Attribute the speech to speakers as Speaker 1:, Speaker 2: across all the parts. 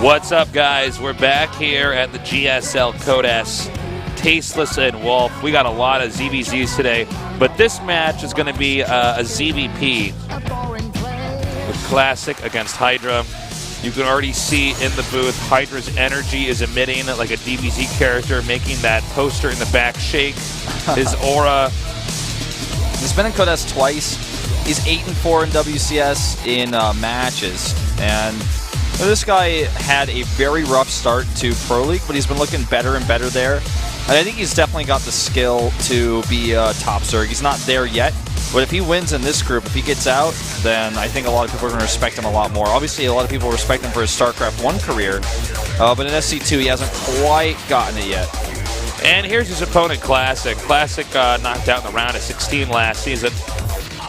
Speaker 1: What's up, guys? We're back here at the GSL Code S Tasteless and Wolf. We got a lot of ZVZs today, but this match is going to be a ZVP with Classic against Hydra. You can already see in the booth, Hydra's energy is emitting like a DBZ character, making that poster in the back shake. His aura.
Speaker 2: He's been in Code S twice. He's 8-4 in WCS in matches, and this guy had a very rough start to Pro League, but he's been looking better and better there. And I think he's definitely got the skill to be a top Zerg. He's not there yet, but if he wins in this group, if he gets out, then I think a lot of people are going to respect him a lot more. Obviously, a lot of people respect him for his StarCraft I career, but in SC2, he hasn't quite gotten it yet.
Speaker 1: And here's his opponent, Classic. Classic knocked out in the round of 16 last season.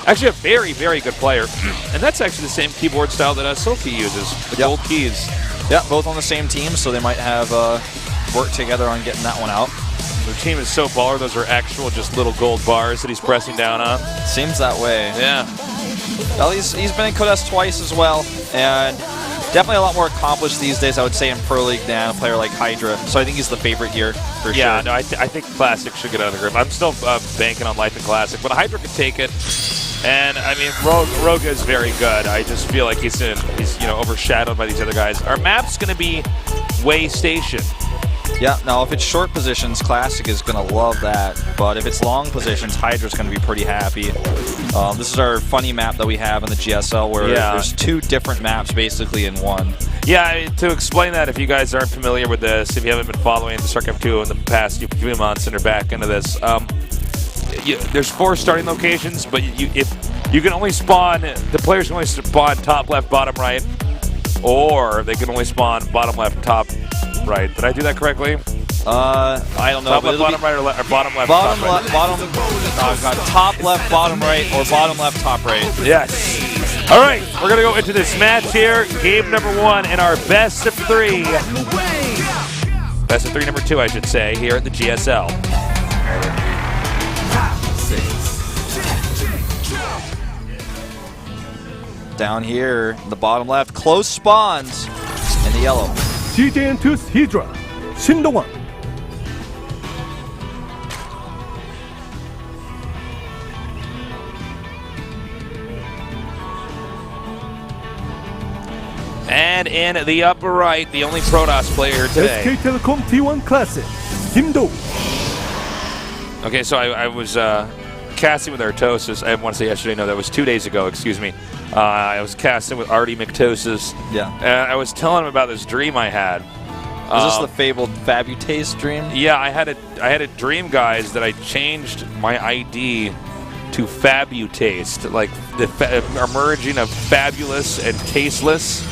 Speaker 1: Actually a very, very good player. And that's actually the same keyboard style that Silky uses, the gold keys.
Speaker 2: Yeah, both on the same team, so they might have worked together on getting that one out.
Speaker 1: Their team is so baller, those are actual just little gold bars that he's pressing down on.
Speaker 2: Seems that way.
Speaker 1: Yeah.
Speaker 2: Well, he's been in Code S twice as well, and definitely a lot more accomplished these days, I would say, in Pro League than a player like Hydra. So I think he's the favorite here, for sure.
Speaker 1: Yeah, no, I think Classic should get out of the group. I'm still banking on Life and Classic, but Hydra could take it. And, I mean, Rogue is very good. I just feel like he's overshadowed by these other guys. Our map's going to be Way Station.
Speaker 2: Yeah, now if it's short positions, Classic is going to love that. But if it's long positions, Hydra's going to be pretty happy. This is our funny map that we have in the GSL where there's two different maps basically in one.
Speaker 1: Yeah, I mean, to explain that, if you guys aren't familiar with this, if you haven't been following the StarCraft II in the past few months and are back into this, there's 4 starting locations, but if you can only spawn, the players can only spawn top left, bottom right, or they can only spawn bottom left, top right. Did I do that correctly?
Speaker 2: I don't know.
Speaker 1: Top left, bottom right, or bottom left,
Speaker 2: top
Speaker 1: right?
Speaker 2: Top left, bottom right, or bottom left, top right.
Speaker 1: Yes. All right, we're going to go into this match here. Game number 1 in our best of 3. Best of 3 number 2, I should say, here at the GSL.
Speaker 2: Down here, the bottom left, close spawns in the yellow.
Speaker 3: CJ&2's Hydra, 신동원.
Speaker 1: And in the upper right, the only Protoss player today.
Speaker 3: SK Telecom T1 Classic, 김도.
Speaker 1: Okay, so I was casting with Artosis. I didn't want to say yesterday. No, that was 2 days ago. Excuse me. I was casting with Artie McTosis.
Speaker 2: Yeah.
Speaker 1: And I was telling him about this dream I had.
Speaker 2: Was this the fabled Fabutaste dream?
Speaker 1: Yeah, I had a dream, guys, that I changed my ID to Fabutaste, like the merging of fabulous and tasteless.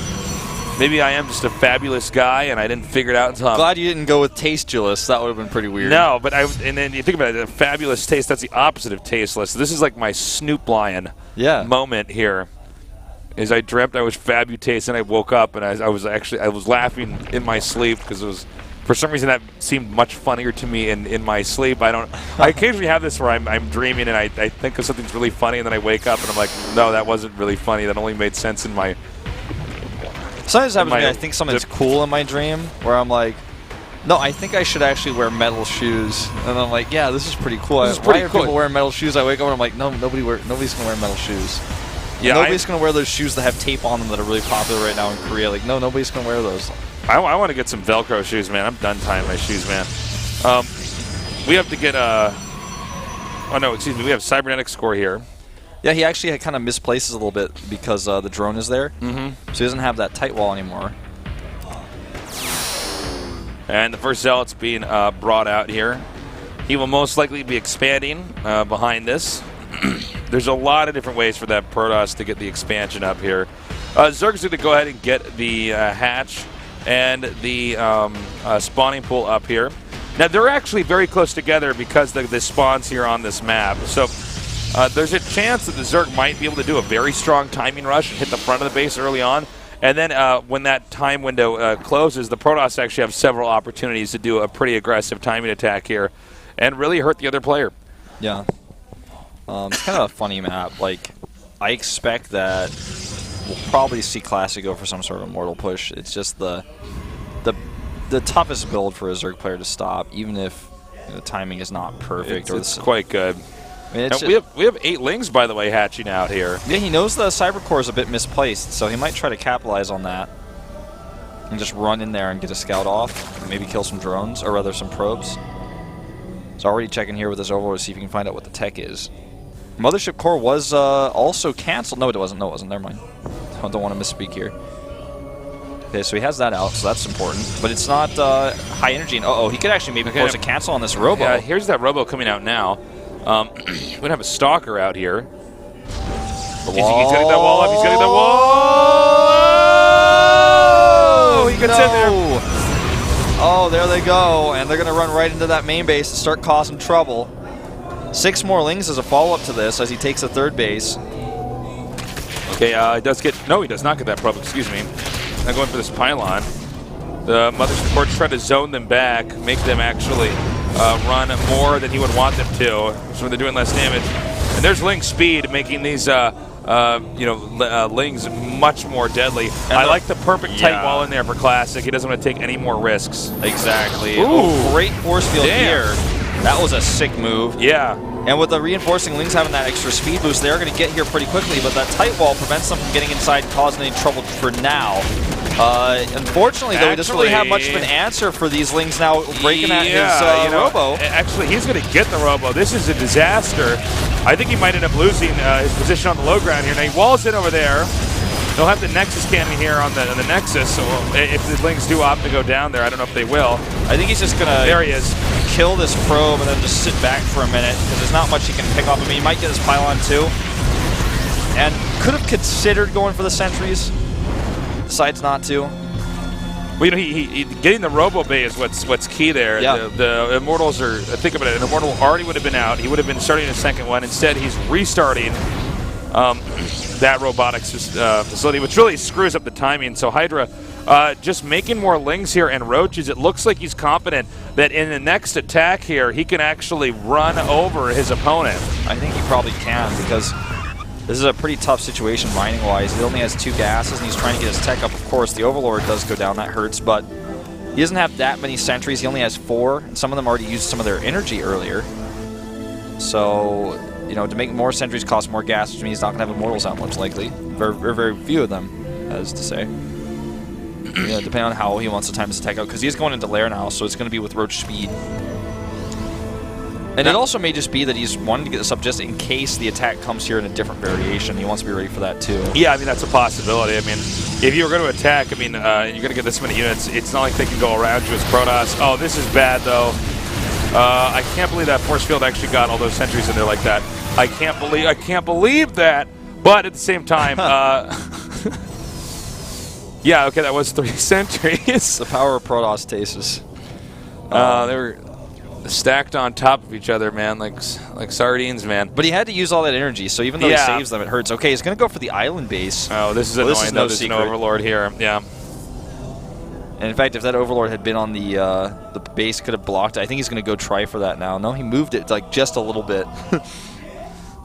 Speaker 1: Maybe I am just a fabulous guy, and I didn't figure it out until.
Speaker 2: Glad you didn't go with Tastulous. That would have been pretty weird.
Speaker 1: No, but and then you think about it, a fabulous taste. That's the opposite of tasteless. This is like my Snoop Lion moment here. Is I dreamt I was Fabutaste, and I woke up and I was laughing in my sleep because it was, for some reason, that seemed much funnier to me in my sleep. I occasionally have this where I'm dreaming and I think of something's really funny, and then I wake up and I'm like, no, that wasn't really funny. That only made sense in my.
Speaker 2: Sometimes happens to me, I think something's cool in my dream where I'm like, no, I think I should actually wear metal shoes. And I'm like, yeah, this is pretty cool. Why are people wearing metal shoes? I wake up and I'm like, no, nobody's going to wear metal shoes. Yeah, nobody's going to wear those shoes that have tape on them that are really popular right now in Korea. Like, no, nobody's going to wear those.
Speaker 1: I want to get some Velcro shoes, man. I'm done tying my shoes, man. We have to get oh, no, excuse me. We have Cybernetic Score here.
Speaker 2: Yeah, he actually kind of misplaces a little bit because the drone is there. So he doesn't have that tight wall anymore.
Speaker 1: And the first Zealot's being brought out here. He will most likely be expanding behind this. There's a lot of different ways for that Protoss to get the expansion up here. Zerg's going to go ahead and get the hatch and the spawning pool up here. Now, they're actually very close together because the spawns here on this map. So there's a chance that the Zerg might be able to do a very strong timing rush and hit the front of the base early on. And then when that time window closes, the Protoss actually have several opportunities to do a pretty aggressive timing attack here and really hurt the other player.
Speaker 2: Yeah. It's kind of a funny map. Like, I expect that we'll probably see Classic go for some sort of Immortal push. It's just the toughest build for a Zerg player to stop, even if the timing is not perfect.
Speaker 1: It's quite good.
Speaker 2: I mean,
Speaker 1: we have 8 Lings, by the way, hatching out here.
Speaker 2: Yeah, he knows the Cyber Core is a bit misplaced, so he might try to capitalize on that and just run in there and get a scout off, and maybe kill some drones, or rather some probes. He's already checking here with his Overlord to see if he can find out what the tech is. Mothership Core was also canceled. No, it wasn't. No, it wasn't. Never mind. I don't want to misspeak here. Okay, so he has that out, so that's important. But it's not high energy. And he could actually maybe force a cancel on this Robo.
Speaker 1: Yeah, here's that Robo coming out now. We're going to have a Stalker out here. He's going to get that wall up. He's going to get that wall. He gets in there.
Speaker 2: Oh, there they go. And they're going to run right into that main base and start causing trouble. 6 more Lings as a follow-up to this as he takes the 3rd base.
Speaker 1: Okay, he does get... No, he does not get that probe. Excuse me. Now going for this pylon. The Mothership Core try to zone them back, make them actually run more than he would want them to, so they're doing less damage. And there's Ling speed, making these Lings much more deadly. And I like the perfect tight wall in there for Classic. He doesn't want to take any more risks.
Speaker 2: Exactly. Oh, great force field here. That was a sick move.
Speaker 1: Yeah.
Speaker 2: And with the reinforcing Lings having that extra speed boost, they're going to get here pretty quickly, but that tight wall prevents them from getting inside and causing any trouble for now. Unfortunately, though, he doesn't really have much of an answer for these Lings now breaking at his Robo.
Speaker 1: Actually, he's going to get the Robo. This is a disaster. I think he might end up losing his position on the low ground here. Now, he walls in over there. They'll have the Nexus cannon here on the Nexus, so if the Lings do opt to go down there, I don't know if they will.
Speaker 2: I think he's just going to
Speaker 1: there he is.
Speaker 2: Kill this probe and then just sit back for a minute, because there's not much he can pick off. I mean, he might get his pylon too. And could have considered going for the sentries. Decides not to.
Speaker 1: Well, he getting the Robo Bay is what's key there.
Speaker 2: Yeah.
Speaker 1: The Immortals are, think about it, an Immortal already would have been out. He would have been starting a second one. Instead, he's restarting that robotics facility, which really screws up the timing. So Hydra just making more Lings here and Roaches. It looks like he's confident that in the next attack here, he can actually run over his opponent.
Speaker 2: I think he probably can, because this is a pretty tough situation mining-wise. He only has 2 gases, and he's trying to get his tech up. Of course, the Overlord does go down. That hurts, but he doesn't have that many sentries. He only has 4, and some of them already used some of their energy earlier. So, to make more sentries cost more gas, which means he's not going to have Immortals out much likely. Very, very few of them, as to say. Depending on how he wants to time his attack out, because he's going into Lair now, so it's going to be with Roach speed. And it also may just be that he's wanting to get this up just in case the attack comes here in a different variation. He wants to be ready for that too.
Speaker 1: Yeah, I mean, that's a possibility. I mean, if you were going to attack, I mean, you're going to get this many units. It's not like they can go around you as Protoss. Oh, this is bad, though. I can't believe that force field actually got all those sentries in there like that. I can't believe that. But at the same time, yeah, okay, that was 3 sentries.
Speaker 2: The power of Protoss Tasis.
Speaker 1: They were stacked on top of each other, man, like sardines, man.
Speaker 2: But he had to use all that energy, so even though he saves them, it hurts. Okay, he's going to go for the island base.
Speaker 1: Oh, this is annoying. There's no Overlord here. Yeah.
Speaker 2: And in fact, if that Overlord had been on the base, could have blocked it. I think he's going to go try for that now. No, he moved it like just a little bit.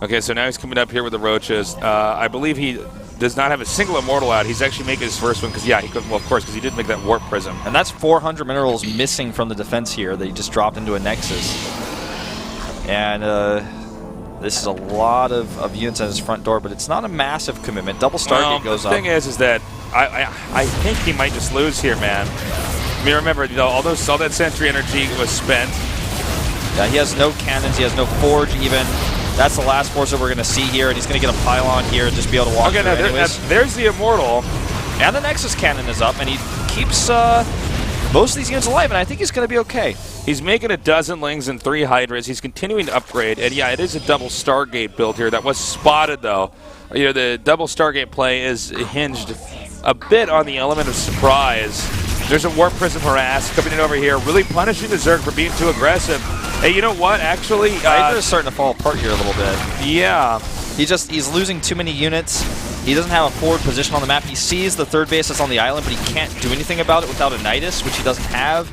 Speaker 1: Okay, so now he's coming up here with the Roaches. I believe he does not have a single Immortal out. He's actually making his first one because, yeah, he could, well, of course, because he did make that Warp Prism.
Speaker 2: And that's 400 minerals missing from the defense here that he just dropped into a Nexus. And this is a lot of units at his front door, but it's not a massive commitment. Double Stargate goes up.
Speaker 1: The thing is that I think he might just lose here, man. I mean, remember, all that Sentry energy was spent.
Speaker 2: Yeah, he has no cannons. He has no Forge even. That's the last force that we're going to see here, and he's going to get a pylon here and just be able to walk through anyways.
Speaker 1: There's the Immortal.
Speaker 2: And the Nexus cannon is up, and he keeps most of these units alive, and I think he's going to be okay.
Speaker 1: He's making a dozen Lings and 3 Hydras. He's continuing to upgrade, and yeah, it is a double Stargate build here. That was spotted, though. The double Stargate play is hinged a bit on the element of surprise. There's a Warp Prism Harass coming in over here, really punishing the Zerg for being too aggressive. Hey, you know what? Actually,
Speaker 2: Hydra's starting to fall apart here a little bit.
Speaker 1: Yeah.
Speaker 2: He's losing too many units. He doesn't have a forward position on the map. He sees the 3rd base that's on the island, but he can't do anything about it without a Nidus, which he doesn't have,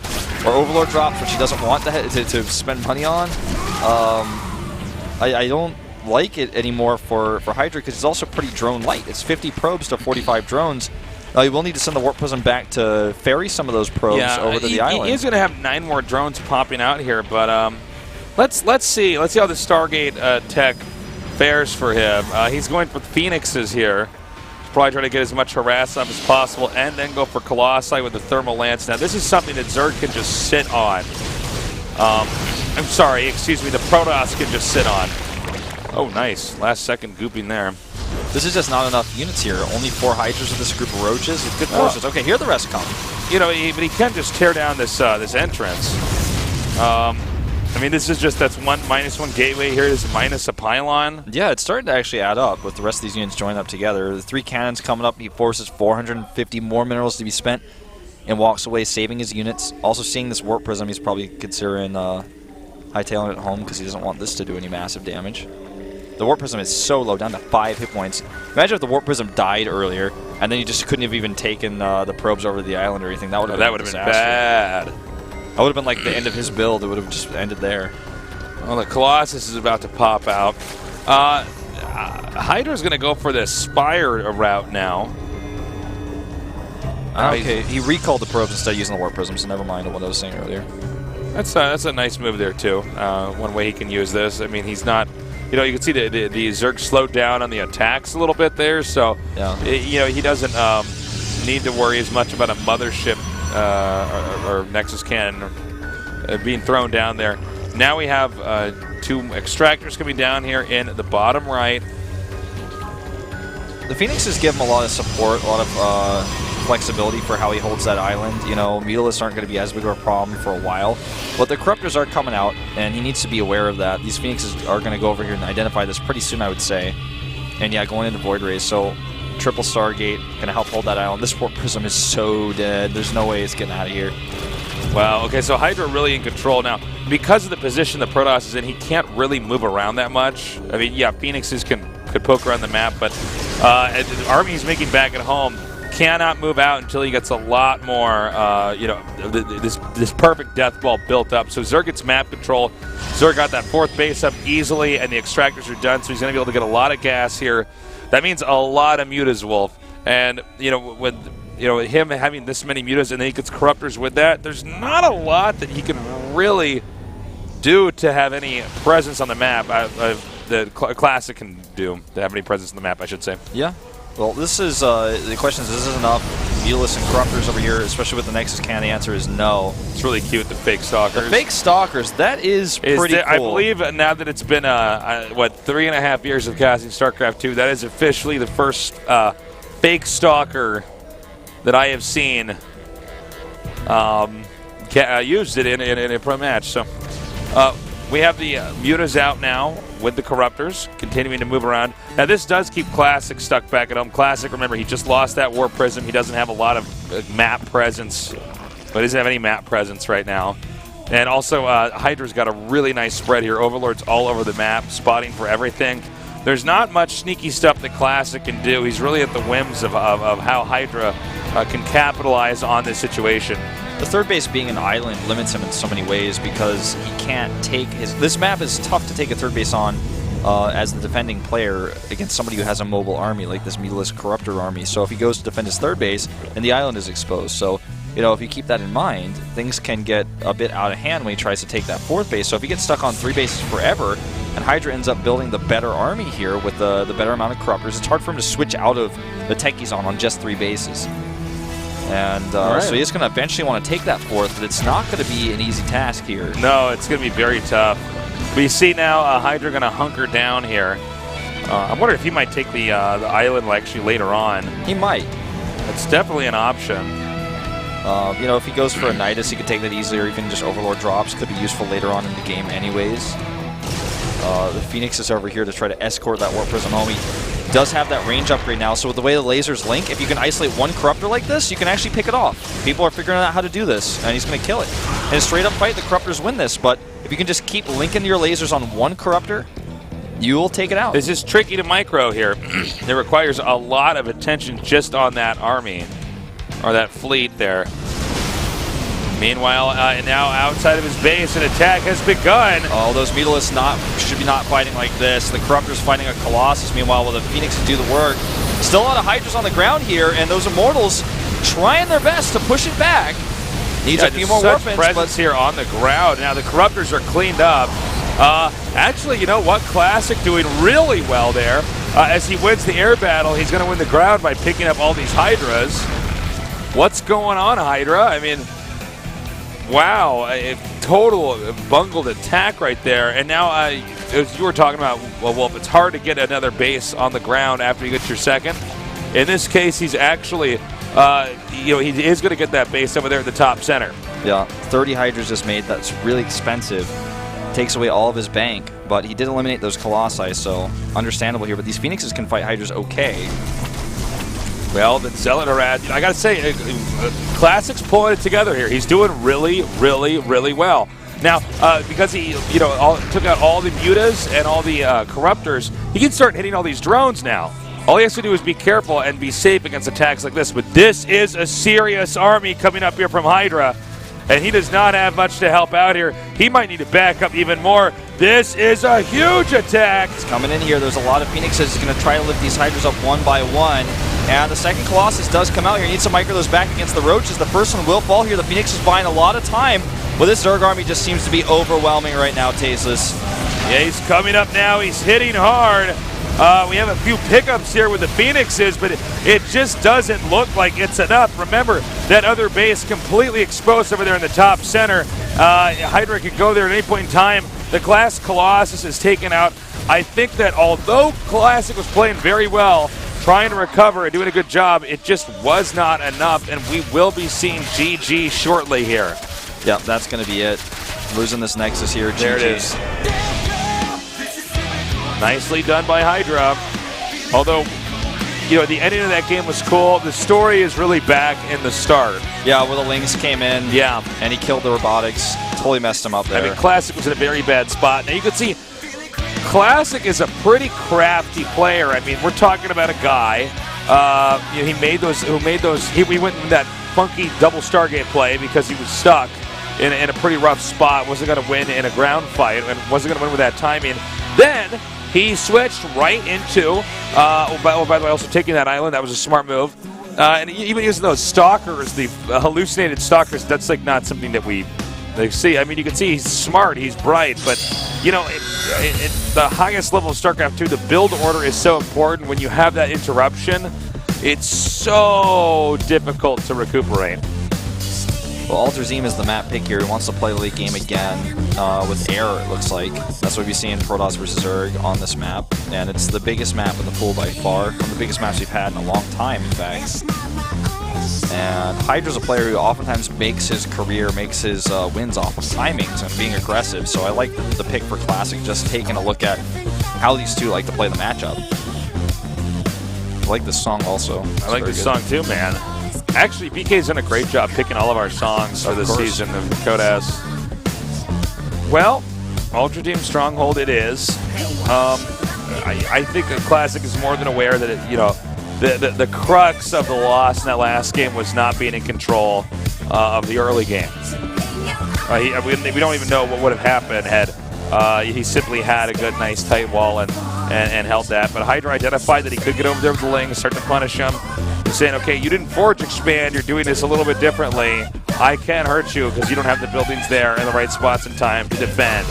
Speaker 2: or Overlord drops, which he doesn't want to spend money on. I don't like it anymore for Hydra because he's also pretty drone light. It's 50 probes to 45 drones. You will need to send the Warp Prism back to ferry some of those probes over to the island.
Speaker 1: He is going to have 9 more drones popping out here, but let's see how the Stargate tech fares for him. He's going for Phoenixes here. He's probably trying to get as much harass up as possible, and then go for Colossi with the Thermal Lance. Now, this is something that Zerg can just sit on. I'm sorry, excuse me, the Protoss can just sit on. Oh, nice. Last second gooping there.
Speaker 2: This is just not enough units here. Only 4 Hydras with this group of Roaches. It's good forces. Okay, here the rest come.
Speaker 1: You know, but he can just tear down this this entrance. I mean, this is just, that's -1 gateway here. This is minus a pylon.
Speaker 2: Yeah, it's starting to actually add up with the rest of these units joining up together. The 3 cannons coming up. He forces 450 more minerals to be spent and walks away, saving his units. Also seeing this Warp Prism, he's probably considering hightailing it home because he doesn't want this to do any massive damage. The Warp Prism is so low, down to 5 hit points. Imagine if the Warp Prism died earlier, and then you just couldn't have even taken the probes over to the island or anything. That would have been
Speaker 1: bad.
Speaker 2: That would have been like the end of his build. It would have just ended there.
Speaker 1: Well, the Colossus is about to pop out. Hydra's going to go for the Spire route now.
Speaker 2: Okay, he recalled the probes instead of using the Warp Prism, so never mind what I was saying earlier.
Speaker 1: That's a nice move there, too. One way he can use this. I mean, he's not... You know, you can see the Zerg slowed down on the attacks a little bit there, so
Speaker 2: yeah.
Speaker 1: You know, he doesn't need to worry as much about a mothership or Nexus cannon being thrown down there. Now we have 2 extractors coming down here in the bottom right.
Speaker 2: The Phoenixes give him a lot of support, a lot of flexibility for how he holds that island. You know, Mutalisks aren't going to be as big of a problem for a while, but the Corruptors are coming out, and he needs to be aware of that. These Phoenixes are going to go over here and identify this pretty soon, I would say. And yeah, going into Void Rays, so triple Stargate going to help hold that island. This Warp Prism is so dead. There's no way it's getting out of here.
Speaker 1: Wow, okay, so Hydra really in control now. Because of the position the Protoss is in, he can't really move around that much. I mean, yeah, Phoenixes could poke around the map, but the army he's making back at home cannot move out until he gets a lot more, you know, this perfect death ball built up. So Zerg gets map control. Zerg got that 4th base up easily, and the extractors are done, so he's going to be able to get a lot of gas here. That means a lot of mutas, Wolf. And, you know, with him having this many mutas and then he gets Corruptors with that, there's not a lot that he can really do to have any presence on the map. The Classic can do to have any presence on the map, I should say.
Speaker 2: Yeah. Well, this is the question is this enough Mutalisks and Corruptors over here, especially with the Nexus cannon? The answer is no.
Speaker 1: It's really cute, the fake Stalkers.
Speaker 2: The fake Stalkers, that is pretty cool.
Speaker 1: I believe now that it's been, what, 3.5 years of casting StarCraft II, that is officially the first fake Stalker that I have seen used it in a pro match. So we have the mutas out now with the Corruptors, continuing to move around. Now, this does keep Classic stuck back at home. Classic, remember, he just lost that Warp Prism. He doesn't have a lot of map presence. But he doesn't have any map presence right now. And also, Hydra's got a really nice spread here. Overlord's all over the map, spotting for everything. There's not much sneaky stuff that Classic can do. He's really at the whims of how Hydra can capitalize on this situation.
Speaker 2: The 3rd base being an island limits him in so many ways because he can't take his... This map is tough to take a 3rd base on as the defending player against somebody who has a mobile army like this Mutalisk Corruptor army. So if he goes to defend his 3rd base, then the island is exposed. So, you know, if you keep that in mind, things can get a bit out of hand when he tries to take that 4th base. So if he gets stuck on 3 bases forever, and Hydra ends up building the better army here with the better amount of Corruptors, it's hard for him to switch out of the tech he's on just 3 bases. And so he's going to eventually want to take that 4th, but it's not going to be an easy task here.
Speaker 1: No, it's going to be very tough. We see now Hydra going to hunker down here. I wonder if he might take the island actually later on.
Speaker 2: He might.
Speaker 1: It's definitely an option.
Speaker 2: You know, if he goes for a Nidus, he could take that easily, or even just Overlord drops. Could be useful later on in the game anyways. The Phoenix is over here to try to escort that Warp Prism home. He does have that range upgrade now, so with the way the lasers link, if you can isolate one Corruptor like this, you can actually pick it off. People are figuring out how to do this, and he's going to kill it. In a straight-up fight, the Corruptors win this, but if you can just keep linking your lasers on one Corruptor, you will take it out.
Speaker 1: This is tricky to micro here. It requires a lot of attention just on that army, or that fleet there. Meanwhile, now outside of his base, an attack has begun.
Speaker 2: Oh, those Mutalisks should be not fighting like this. The Corruptor's fighting a Colossus. Meanwhile, the Phoenixes do the work. Still a lot of Hydras on the ground here, and those Immortals trying their best to push it back. Needs a few more weapons.
Speaker 1: Presence here on the ground. Now the Corruptors are cleaned up. Actually, you know what? Classic doing really well there. As he wins the air battle, he's going to win the ground by picking up all these Hydras. What's going on, Hydra? I mean, wow, a total bungled attack right there. And now, as you were talking about, well, it's hard to get another base on the ground after you get your second. In this case, he's actually, he is going to get that base over there at the top center.
Speaker 2: Yeah, 30 Hydras just made. That's really expensive. Takes away all of his bank, but he did eliminate those Colossi, so understandable here. But these Phoenixes can fight Hydras okay.
Speaker 1: Well, the Zealot Harad, I gotta say, Classic's pulling it together here. He's doing really, really, really well. Now, because he, took out all the Mutas and all the Corruptors, he can start hitting all these drones now. All he has to do is be careful and be safe against attacks like this. But this is a serious army coming up here from Hydra, and he does not have much to help out here. He might need to back up even more. This is a huge attack.
Speaker 2: It's coming in here. There's a lot of Phoenixes. He's going to try to lift these Hydras up one by one. And the second Colossus does come out here. He needs to micro those back against the Roaches. The first one will fall here. The Phoenix is buying a lot of time. But this Zerg army just seems to be overwhelming right now, Tasteless.
Speaker 1: Yeah, he's coming up now. He's hitting hard. We have a few pickups here with the Phoenixes, but it just doesn't look like it's enough. Remember, that other base completely exposed over there in the top center. Hydra could go there at any point in time. The Glass Colossus is taken out. I think that although Classic was playing very well, trying to recover and doing a good job, it just was not enough, and we will be seeing GG shortly here.
Speaker 2: Yep, that's going to be it. Losing this Nexus here, GG.
Speaker 1: There it is. Nicely done by Hydra. Although, the ending of that game was cool. The story is really back in the start.
Speaker 2: Yeah, where the Lynx came in.
Speaker 1: Yeah.
Speaker 2: And he killed the robotics. Totally messed him up there.
Speaker 1: I mean, Classic was in a very bad spot. Now, you can see Classic is a pretty crafty player. I mean, we're talking about a guy. He went in that funky double Stargate play because he was stuck in a pretty rough spot. Wasn't going to win in a ground fight and wasn't going to win with that timing. Then he switched right into, by the way, also taking that island. That was a smart move. And even using those stalkers, the hallucinated stalkers, that's like not something that we see. I mean, you can see he's smart, he's bright, but, the highest level of StarCraft II, the build order is so important. When you have that interruption, it's so difficult to recuperate.
Speaker 2: Well, Alterzim is the map pick here. He wants to play the late game again with air, it looks like. That's what we see in Protoss versus Zerg on this map. And it's the biggest map in the pool by far. One of the biggest maps we've had in a long time, in fact. And Hydra's a player who oftentimes makes his career, makes his wins off of timings and being aggressive. So I like the pick for Classic, just taking a look at how these two like to play the matchup. I like this song also.
Speaker 1: I like this song too, man. Actually, BK's done a great job picking all of our songs for this season of Code S. Well, Ultra Team Stronghold it is. I think the Classic is more than aware that the crux of the loss in that last game was not being in control of the early game. We don't even know what would have happened had he simply had a good, nice, tight wall and held that. But Hydra identified that he could get over there with the Ling and start to punish him. He's saying, okay, you didn't forge expand, you're doing this a little bit differently. I can't hurt you because you don't have the buildings there in the right spots in time to defend.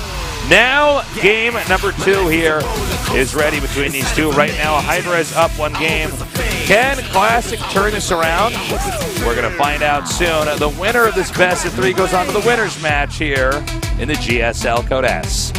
Speaker 1: Now, game number 2 here is ready between these two. Right now, Hydra is up 1 game. Can Classic turn this around? We're going to find out soon. The winner of this best of 3 goes on to the winner's match here in the GSL Code S.